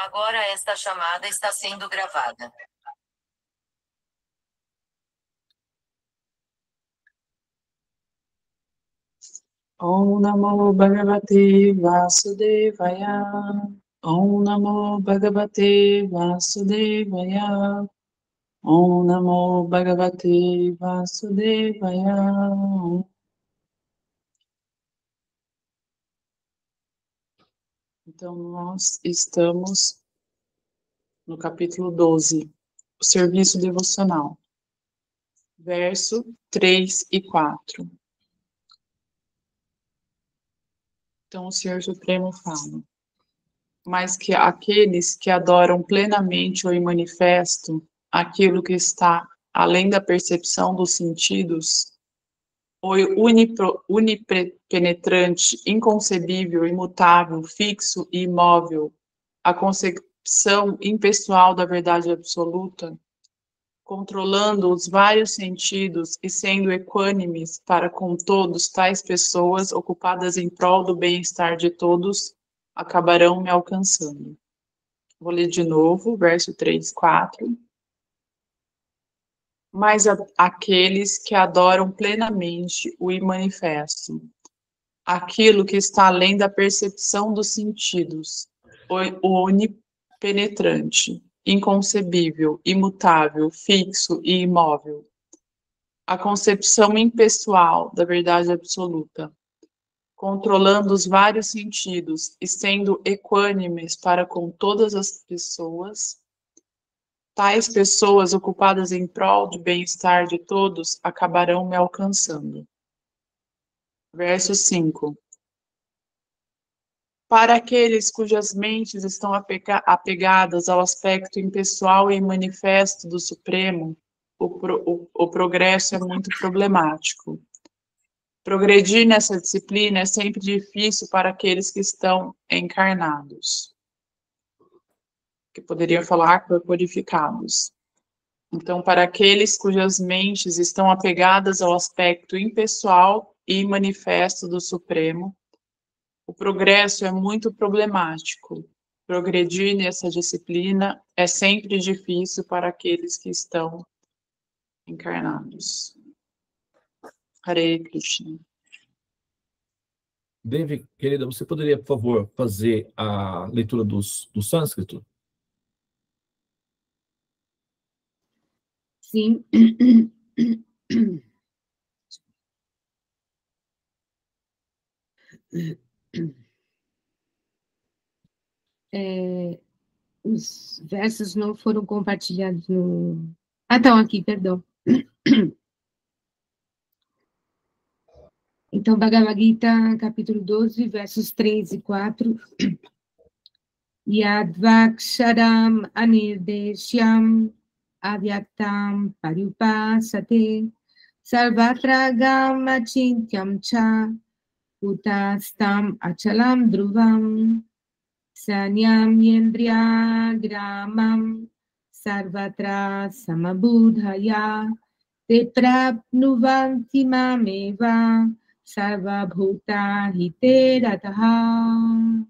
Agora esta chamada está sendo gravada. Om Namo Bhagavate Vasudevaya. Om Namo Bhagavate Vasudevaya. Om Namo Bhagavate Vasudevaya. Então, nós estamos no capítulo 12, o serviço devocional, verso 3 e 4. Então, o Senhor Supremo fala: mas que aqueles que adoram plenamente ou em manifesto aquilo que está além da percepção dos sentidos, o unipenetrante, inconcebível, imutável, fixo e imóvel, a concepção impessoal da verdade absoluta, controlando os vários sentidos e sendo equânimes para com todos, tais pessoas ocupadas em prol do bem-estar de todos, acabarão me alcançando. Vou ler de novo, verso 3, 4. Mas aqueles que adoram plenamente o imanifesto, aquilo que está além da percepção dos sentidos, o onipenetrante, inconcebível, imutável, fixo e imóvel, a concepção impessoal da verdade absoluta, controlando os vários sentidos e sendo equânimes para com todas as pessoas, tais pessoas ocupadas em prol do bem-estar de todos acabarão me alcançando. Verso 5. Para aqueles cujas mentes estão apegadas ao aspecto impessoal e manifesto do Supremo, o progresso é muito problemático. Progredir nessa disciplina é sempre difícil para aqueles que estão encarnados, que poderiam falar corporificados. Então, para aqueles cujas mentes estão apegadas ao aspecto impessoal e manifesto do Supremo, o progresso é muito problemático. Progredir nessa disciplina é sempre difícil para aqueles que estão encarnados. Hare Krishna. Devi, querida, você poderia, por favor, fazer a leitura do sânscrito? Sim. Os versos não foram compartilhados no... Ah, estão aqui, perdão. Então, Bhagavad Gita, capítulo 12, versos 3 e 4. Yadvaksharam anirdeshyam avyaktam parupasate sarvatra gamma chintyam cha utastam achalam dhruvam sanyam yendriya gramam sarvatra samabudhaya te prapnuvanti mameva sarvabhuta hite rataha.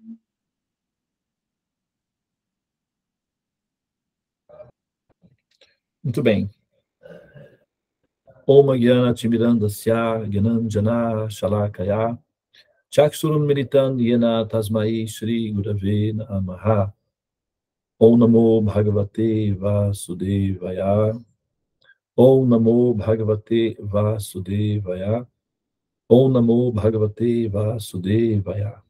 Muito bem. Om Gyana Timirandasya Gyananjana Shalakaya Chaksurum Militan Yena Tasmai Shri Gurave Namaha. Om Namo Bhagavate Vasudevaya. Om Namo Bhagavate Vasudevaya. Om Namo Bhagavate Vasudevaya.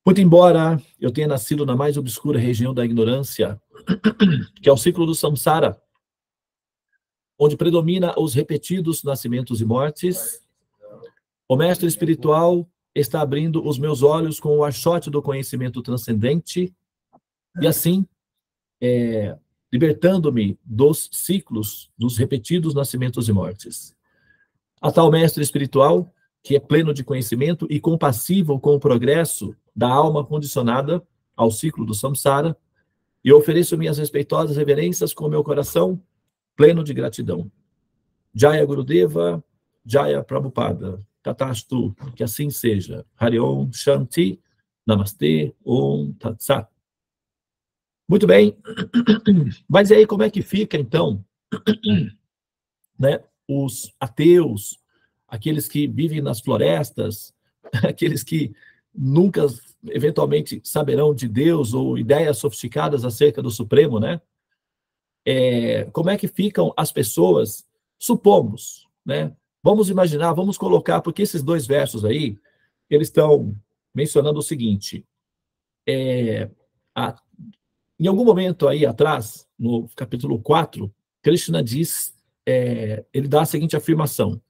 Muito embora eu tenha nascido na mais obscura região da ignorância, que é o ciclo do samsara, onde predomina os repetidos nascimentos e mortes, o mestre espiritual está abrindo os meus olhos com o archote do conhecimento transcendente e assim, libertando-me dos ciclos dos repetidos nascimentos e mortes. A tal mestre espiritual, que é pleno de conhecimento e compassivo com o progresso da alma condicionada ao ciclo do samsara, e ofereço minhas respeitosas reverências com meu coração pleno de gratidão. Jaya Gurudeva, Jaya Prabhupada, Tatastu, que assim seja. Hari Om Shanti, Namastê, Om Tat Sat. Muito bem. Mas aí como é que fica, então, né, os ateus, aqueles que vivem nas florestas, aqueles que nunca, eventualmente, saberão de Deus ou ideias sofisticadas acerca do Supremo, né? Como é que ficam as pessoas, supomos, né? Vamos imaginar, vamos colocar, porque esses dois versos aí, eles estão mencionando o seguinte, em algum momento aí atrás, no capítulo 4, Krishna diz, ele dá a seguinte afirmação,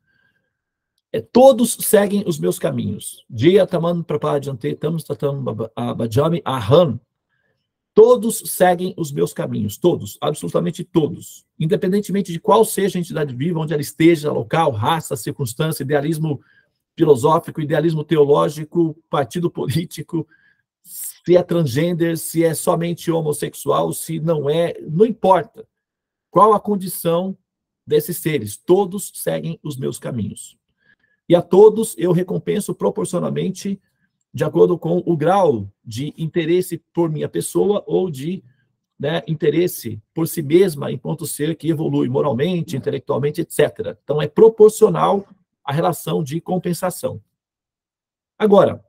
todos seguem os meus caminhos. Jayataman prapadyante tam tatam bhajami aham. Todos seguem os meus caminhos, todos, absolutamente todos, independentemente de qual seja a entidade viva, onde ela esteja, local, raça, circunstância, idealismo filosófico, idealismo teológico, partido político, se é transgênero, se é somente homossexual, se não é, não importa qual a condição desses seres, todos seguem os meus caminhos. E a todos eu recompenso proporcionalmente de acordo com o grau de interesse por minha pessoa ou de, né, interesse por si mesma enquanto ser que evolui moralmente, intelectualmente, etc. Então, é proporcional à relação de compensação. Agora,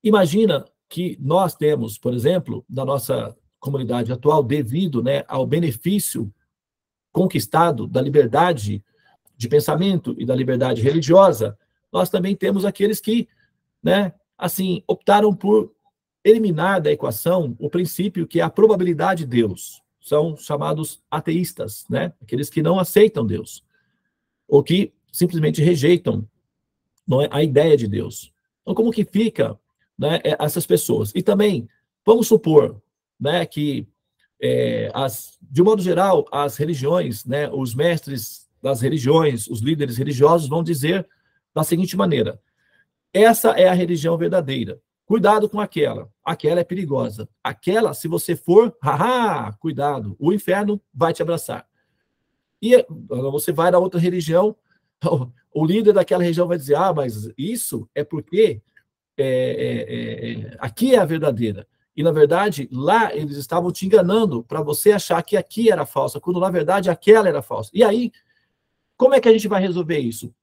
imagina que nós temos, por exemplo, da nossa comunidade atual, devido, né, ao benefício conquistado da liberdade de pensamento e da liberdade religiosa, nós também temos aqueles que, né, assim, optaram por eliminar da equação o princípio que é a probabilidade de Deus. São chamados ateístas, né? Aqueles que não aceitam Deus, ou que simplesmente rejeitam, não é, a ideia de Deus. Então, como que fica, né, essas pessoas? E também, vamos supor, né, que, de um modo geral, as religiões, né, os mestres das religiões, os líderes religiosos vão dizer da seguinte maneira: essa é a religião verdadeira. Cuidado com aquela. Aquela é perigosa. Aquela, se você for, cuidado, o inferno vai te abraçar. E você vai na outra religião, o líder daquela região vai dizer, mas isso é porque aqui é a verdadeira. E, na verdade, lá eles estavam te enganando para você achar que aqui era falsa, quando, na verdade, aquela era falsa. E aí, como é que a gente vai resolver isso?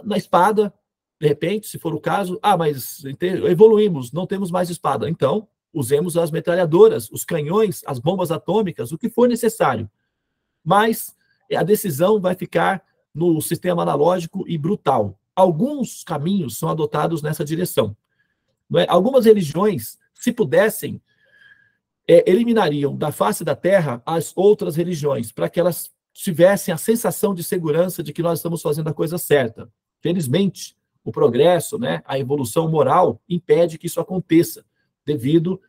Na espada. De repente, se for o caso, mas evoluímos, não temos mais espada. Então, usemos as metralhadoras, os canhões, as bombas atômicas, o que for necessário. Mas a decisão vai ficar no sistema analógico e brutal. Alguns caminhos são adotados nessa direção. Não é? Algumas religiões, se pudessem, eliminariam da face da Terra as outras religiões, para que elas tivessem a sensação de segurança de que nós estamos fazendo a coisa certa. Felizmente, o progresso, né, a evolução moral impede que isso aconteça, devido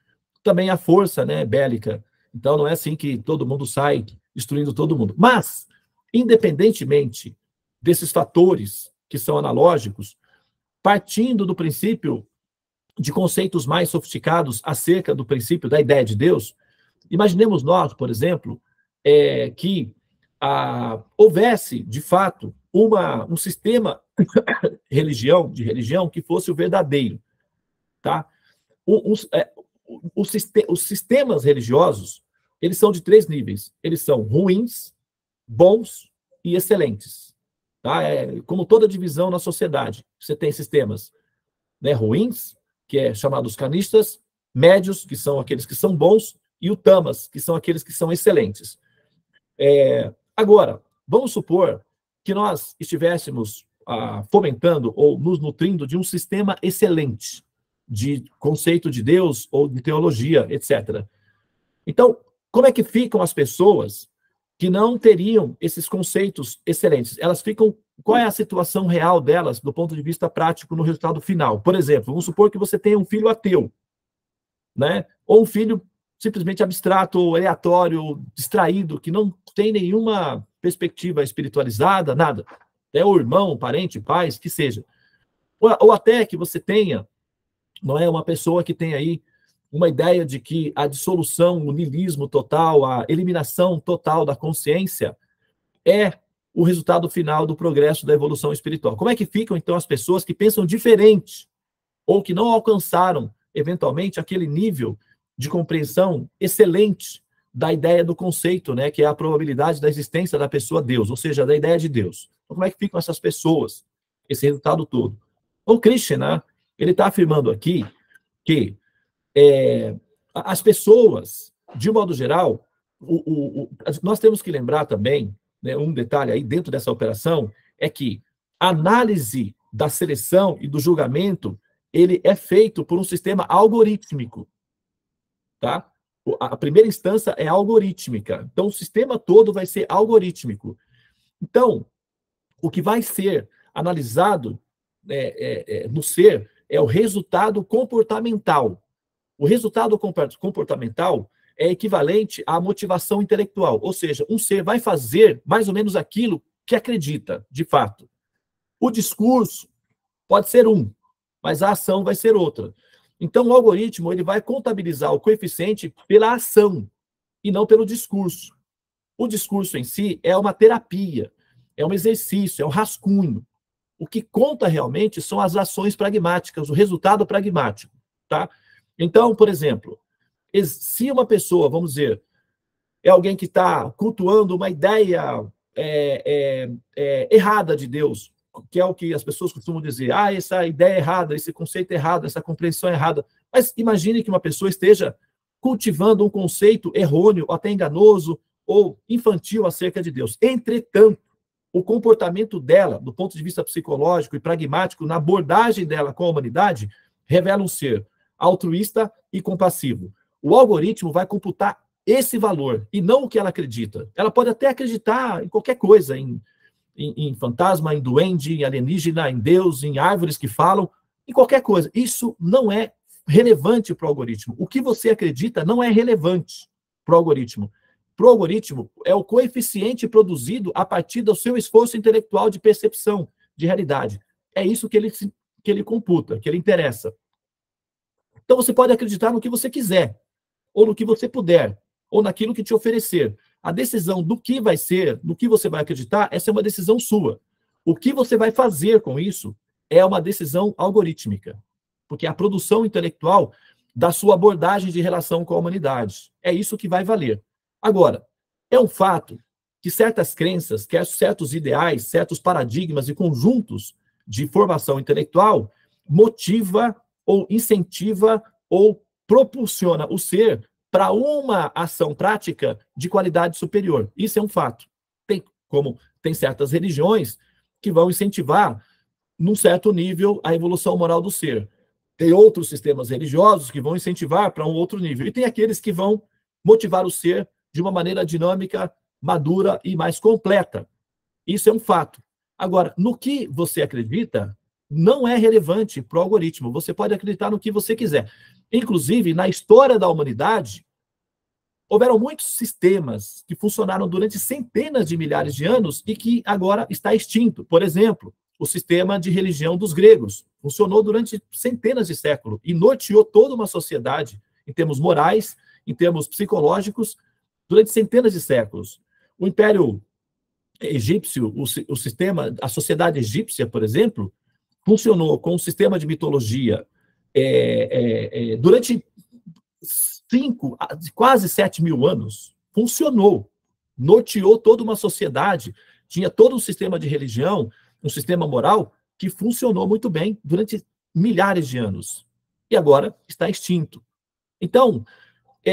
também à força, né, bélica. Então, não é assim que todo mundo sai destruindo todo mundo. Mas, independentemente desses fatores que são analógicos, partindo do princípio de conceitos mais sofisticados acerca do princípio da ideia de Deus, imaginemos nós, por exemplo, que houvesse, de fato, um sistema de religião que fosse o verdadeiro, tá? Os sistemas religiosos, eles são de 3 níveis. Eles são ruins, bons e excelentes, tá? Como toda divisão na sociedade. Você tem sistemas, né, ruins, que é chamados canistas, médios, que são aqueles que são bons, e o tamas, que são aqueles que são excelentes. Agora, vamos supor que nós estivéssemos fomentando ou nos nutrindo de um sistema excelente de conceito de Deus ou de teologia, etc. Então, como é que ficam as pessoas que não teriam esses conceitos excelentes? Elas ficam... Qual é a situação real delas do ponto de vista prático no resultado final? Por exemplo, vamos supor que você tenha um filho ateu, né? Ou um filho simplesmente abstrato, aleatório, distraído, que não tem nenhuma perspectiva espiritualizada, nada. É o irmão, parente, pais, que seja. Ou até que você tenha, não é, uma pessoa que tem aí uma ideia de que a dissolução, o niilismo total, a eliminação total da consciência é o resultado final do progresso da evolução espiritual. Como é que ficam, então, as pessoas que pensam diferente ou que não alcançaram, eventualmente, aquele nível de compreensão excelente da ideia do conceito, né, que é a probabilidade da existência da pessoa Deus, ou seja, da ideia de Deus. Então, como é que ficam essas pessoas, esse resultado todo? O Krishna, ele está afirmando aqui que as pessoas, de um modo geral, nós temos que lembrar também, né, um detalhe aí dentro dessa operação, é que a análise da seleção e do julgamento, ele é feito por um sistema algorítmico, tá? A primeira instância é algorítmica. Então, o sistema todo vai ser algorítmico. Então, o que vai ser analisado no ser é o resultado comportamental. O resultado comportamental é equivalente à motivação intelectual. Ou seja, um ser vai fazer mais ou menos aquilo que acredita, de fato. O discurso pode ser um, mas a ação vai ser outra. Então, o algoritmo ele vai contabilizar o coeficiente pela ação e não pelo discurso. O discurso em si é uma terapia, é um exercício, é um rascunho. O que conta realmente são as ações pragmáticas, o resultado pragmático, tá? Então, por exemplo, se uma pessoa, vamos dizer, é alguém que está cultuando uma ideia errada de Deus, que é o que as pessoas costumam dizer, essa ideia é errada, esse conceito é errado, essa compreensão é errada. Mas imagine que uma pessoa esteja cultivando um conceito errôneo, até enganoso, ou infantil acerca de Deus. Entretanto, o comportamento dela, do ponto de vista psicológico e pragmático, na abordagem dela com a humanidade, revela um ser altruísta e compassivo. O algoritmo vai computar esse valor, e não o que ela acredita. Ela pode até acreditar em qualquer coisa, em fantasma, em duende, em alienígena, em Deus, em árvores que falam, em qualquer coisa. Isso não é relevante para o algoritmo. O que você acredita não é relevante para o algoritmo. Para o algoritmo, é o coeficiente produzido a partir do seu esforço intelectual de percepção de realidade. É isso que ele computa, que ele interessa. Então, você pode acreditar no que você quiser, ou no que você puder, ou naquilo que te oferecer. A decisão do que vai ser, no que você vai acreditar, essa é uma decisão sua. O que você vai fazer com isso é uma decisão algorítmica, porque é a produção intelectual da sua abordagem de relação com a humanidade. É isso que vai valer. Agora, é um fato que certas crenças, certos ideais, certos paradigmas e conjuntos de formação intelectual motiva ou incentiva ou propulsiona o ser para uma ação prática de qualidade superior. Isso é um fato. Tem certas religiões que vão incentivar, num certo nível, a evolução moral do ser. Tem outros sistemas religiosos que vão incentivar para um outro nível. E tem aqueles que vão motivar o ser de uma maneira dinâmica, madura e mais completa. Isso é um fato. Agora, no que você acredita, não é relevante para o algoritmo. Você pode acreditar no que você quiser. Inclusive, na história da humanidade, houveram muitos sistemas que funcionaram durante centenas de milhares de anos e que agora está extinto. Por exemplo, o sistema de religião dos gregos funcionou durante centenas de séculos e norteou toda uma sociedade em termos morais, em termos psicológicos, durante centenas de séculos. O Império Egípcio, o sistema, a sociedade egípcia, por exemplo, funcionou com um sistema de mitologia durante 5, quase 7 mil anos. Funcionou, norteou toda uma sociedade, tinha todo um sistema de religião, um sistema moral que funcionou muito bem durante milhares de anos. E agora está extinto. Então,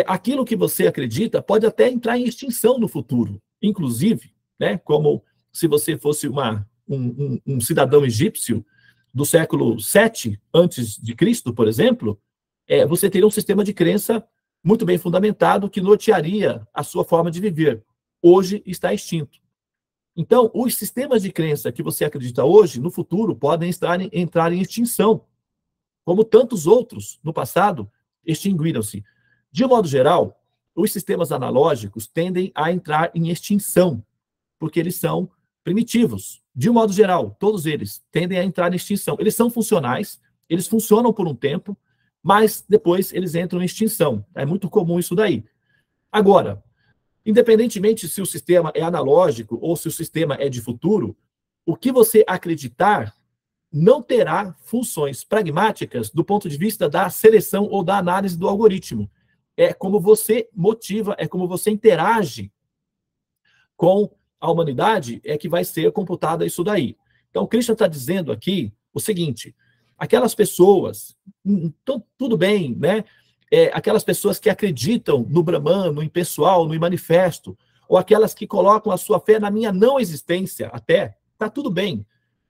aquilo que você acredita pode até entrar em extinção no futuro. Inclusive, né, como se você fosse um cidadão egípcio do século 7 antes de Cristo, por exemplo, você teria um sistema de crença muito bem fundamentado que nortearia a sua forma de viver. Hoje está extinto. Então, os sistemas de crença que você acredita hoje, no futuro, podem entrar em extinção, como tantos outros no passado extinguiram-se. De um modo geral, os sistemas analógicos tendem a entrar em extinção, porque eles são primitivos. De um modo geral, todos eles tendem a entrar em extinção. Eles são funcionais, eles funcionam por um tempo, mas depois eles entram em extinção. É muito comum isso daí. Agora, independentemente se o sistema é analógico ou se o sistema é de futuro, o que você acreditar não terá funções pragmáticas do ponto de vista da seleção ou da análise do algoritmo. é como você motiva, é como você interage com a humanidade, é que vai ser computada isso daí. Então, o Krishna está dizendo aqui o seguinte, aquelas pessoas, então, tudo bem, né? Aquelas pessoas que acreditam no Brahman, no impessoal, no manifesto, ou aquelas que colocam a sua fé na minha não existência até, tá tudo bem.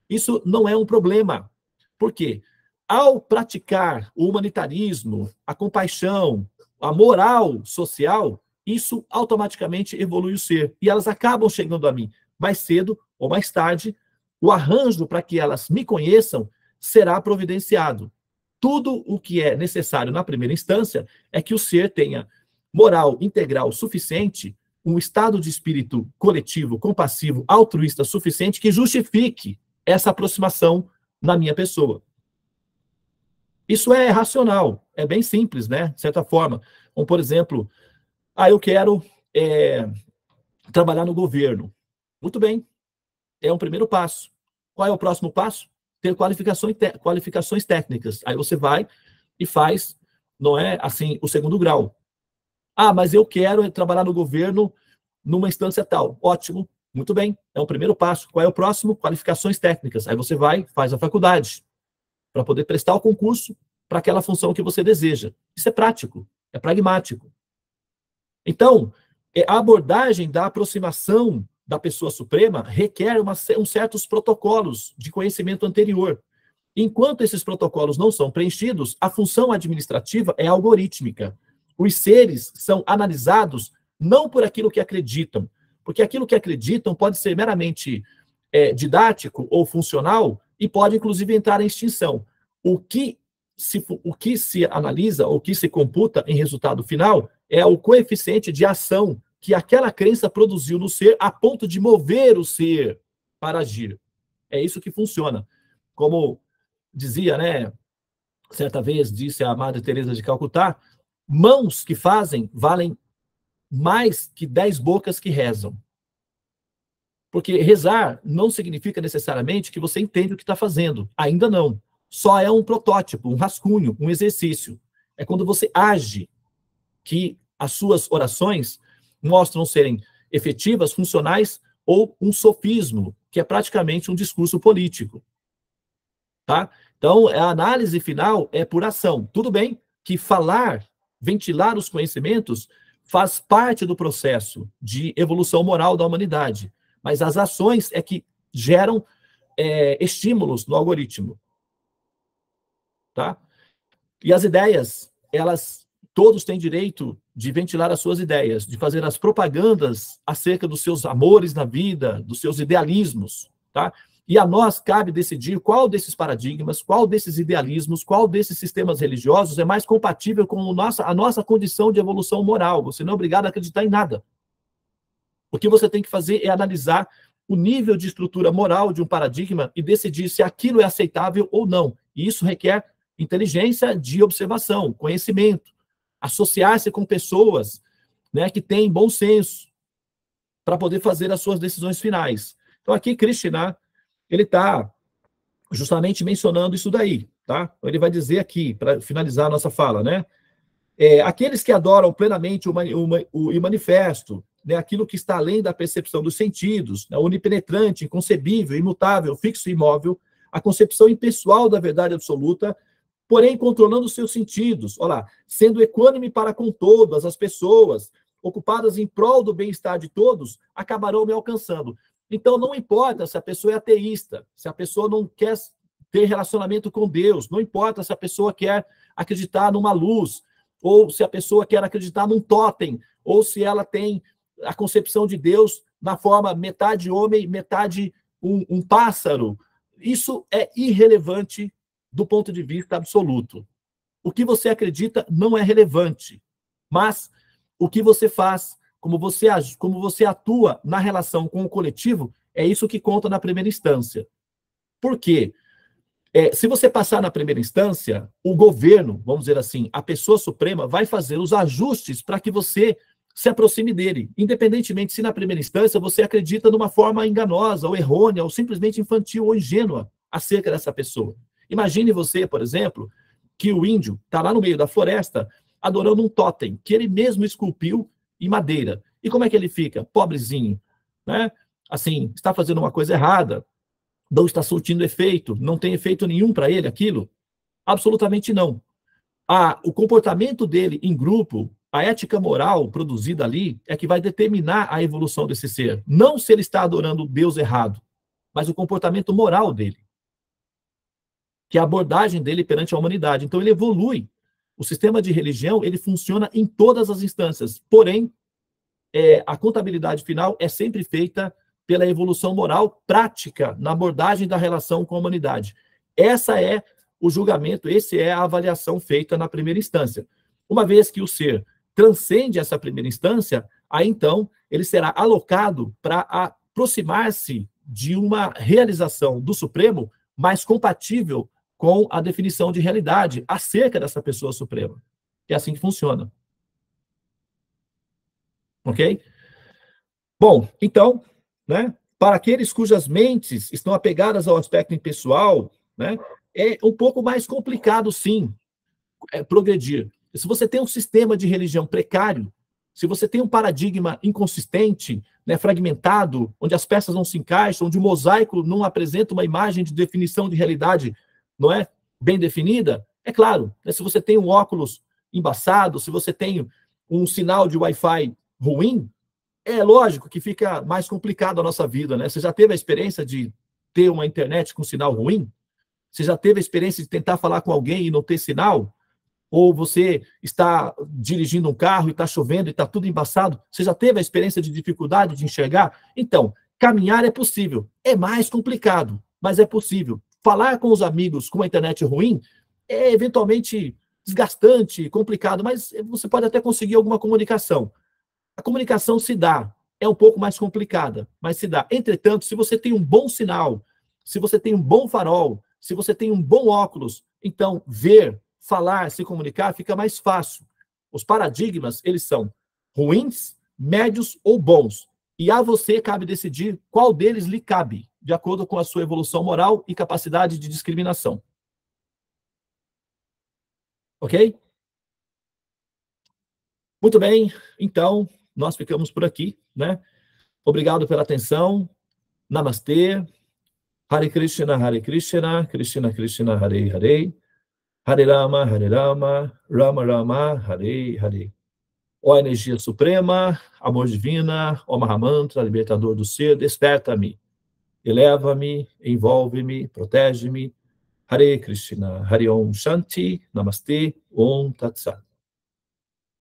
Isso não é um problema. Por quê? Ao praticar o humanitarismo, a compaixão, a moral social, isso automaticamente evolui o ser. E elas acabam chegando a mim. Mais cedo ou mais tarde, o arranjo para que elas me conheçam será providenciado. Tudo o que é necessário na primeira instância é que o ser tenha moral integral suficiente, um estado de espírito coletivo, compassivo, altruísta suficiente que justifique essa aproximação na minha pessoa. Isso é racional, é bem simples, né? De certa forma. Como, por exemplo, eu quero trabalhar no governo. Muito bem, é um primeiro passo. Qual é o próximo passo? Ter qualificações técnicas. Aí você vai e faz, não é assim, o segundo grau. Mas eu quero trabalhar no governo numa instância tal. Ótimo, muito bem, é um primeiro passo. Qual é o próximo? Qualificações técnicas. Aí você vai, faz a faculdade, para poder prestar o concurso para aquela função que você deseja. Isso é prático, é pragmático. Então, a abordagem da aproximação da pessoa suprema requer certos protocolos de conhecimento anterior. Enquanto esses protocolos não são preenchidos, a função administrativa é algorítmica. Os seres são analisados não por aquilo que acreditam, porque aquilo que acreditam pode ser meramente didático ou funcional e pode, inclusive, entrar em extinção. O que se analisa, o que se computa em resultado final é o coeficiente de ação que aquela crença produziu no ser a ponto de mover o ser para agir. É isso que funciona. Como dizia, né, certa vez, disse a Madre Teresa de Calcutá, mãos que fazem valem mais que 10 bocas que rezam. Porque rezar não significa necessariamente que você entende o que está fazendo. Ainda não. Só é um protótipo, um rascunho, um exercício. É quando você age que as suas orações mostram serem efetivas, funcionais ou um sofismo, que é praticamente um discurso político. Tá? Então, a análise final é por ação. Tudo bem que falar, ventilar os conhecimentos faz parte do processo de evolução moral da humanidade. Mas as ações é que geram estímulos no algoritmo. Tá? E as ideias, todos têm direito de ventilar as suas ideias, de fazer as propagandas acerca dos seus amores na vida, dos seus idealismos. Tá? E a nós cabe decidir qual desses paradigmas, qual desses idealismos, qual desses sistemas religiosos é mais compatível com a nossa condição de evolução moral. Você não é obrigado a acreditar em nada. O que você tem que fazer é analisar o nível de estrutura moral de um paradigma e decidir se aquilo é aceitável ou não. E isso requer inteligência de observação, conhecimento, associar-se com pessoas, né, que têm bom senso para poder fazer as suas decisões finais. Então, aqui, Krishna, ele está justamente mencionando isso daí, tá? Ele vai dizer aqui, para finalizar a nossa fala, né? Aqueles que adoram plenamente o manifesto, né, aquilo que está além da percepção dos sentidos, né, onipenetrante, inconcebível, imutável, fixo e imóvel, a concepção impessoal da verdade absoluta, porém controlando os seus sentidos, olha lá, sendo equânime para com todas as pessoas, ocupadas em prol do bem-estar de todos, acabarão me alcançando. Então, não importa se a pessoa é ateísta, se a pessoa não quer ter relacionamento com Deus, não importa se a pessoa quer acreditar numa luz, ou se a pessoa quer acreditar num tótem, ou se ela tem a concepção de Deus na forma metade homem, metade um pássaro. Isso é irrelevante do ponto de vista absoluto. O que você acredita não é relevante, mas o que você faz, como você atua na relação com o coletivo, é isso que conta na primeira instância. Por quê? Se você passar na primeira instância, o governo, vamos dizer assim, a pessoa suprema vai fazer os ajustes para que você se aproxime dele, independentemente se na primeira instância você acredita numa forma enganosa, ou errônea, ou simplesmente infantil ou ingênua acerca dessa pessoa. Imagine você, por exemplo, que o índio está lá no meio da floresta, adorando um totem, que ele mesmo esculpiu em madeira. E como é que ele fica? Pobrezinho, né? Assim, está fazendo uma coisa errada, não está surtindo efeito, não tem efeito nenhum para ele aquilo? Absolutamente não. O comportamento dele em grupo, a ética moral produzida ali, é que vai determinar a evolução desse ser. Não se ele está adorando o Deus errado, mas o comportamento moral dele, que é a abordagem dele perante a humanidade. Então ele evolui. O sistema de religião, ele funciona em todas as instâncias, porém, a contabilidade final é sempre feita pela evolução moral prática na abordagem da relação com a humanidade. Essa é o julgamento, essa é a avaliação feita na primeira instância. Uma vez que o ser transcende essa primeira instância, aí então ele será alocado para aproximar-se de uma realização do Supremo mais compatível com a definição de realidade acerca dessa pessoa suprema. É assim que funciona. Ok? Bom, então, né, para aqueles cujas mentes estão apegadas ao aspecto impessoal, né, é um pouco mais complicado, sim, progredir. Se você tem um sistema de religião precário, se você tem um paradigma inconsistente, né, fragmentado, onde as peças não se encaixam, onde o mosaico não apresenta uma imagem de definição de realidade, não é bem definida, é claro, né, se você tem um óculos embaçado, se você tem um sinal de Wi-Fi ruim, é lógico que fica mais complicado a nossa vida, né? Você já teve a experiência de ter uma internet com sinal ruim? Você já teve a experiência de tentar falar com alguém e não ter sinal? Ou você está dirigindo um carro e está chovendo e está tudo embaçado? Você já teve a experiência de dificuldade de enxergar? Então, caminhar é possível. É mais complicado, mas é possível. Falar com os amigos com a internet ruim é eventualmente desgastante, complicado, mas você pode até conseguir alguma comunicação. A comunicação se dá, é um pouco mais complicada, mas se dá. Entretanto, se você tem um bom sinal, se você tem um bom farol, se você tem um bom óculos, então ver, falar, se comunicar fica mais fácil. Os paradigmas, eles são ruins, médios ou bons. E a você cabe decidir qual deles lhe cabe, de acordo com a sua evolução moral e capacidade de discriminação. Ok? Muito bem, então, nós ficamos por aqui, né? Obrigado pela atenção. Namastê. Hare Krishna, Krishna Krishna, Hare Hare. Hare Rama, Rama Rama, Hare Hare. Ó energia suprema, amor divina, ó Mahamantra, libertador do ser, desperta-me, eleva-me, envolve-me, protege-me. Hare Krishna, Hare Om Shanti, Namastê, Om Tat Sat.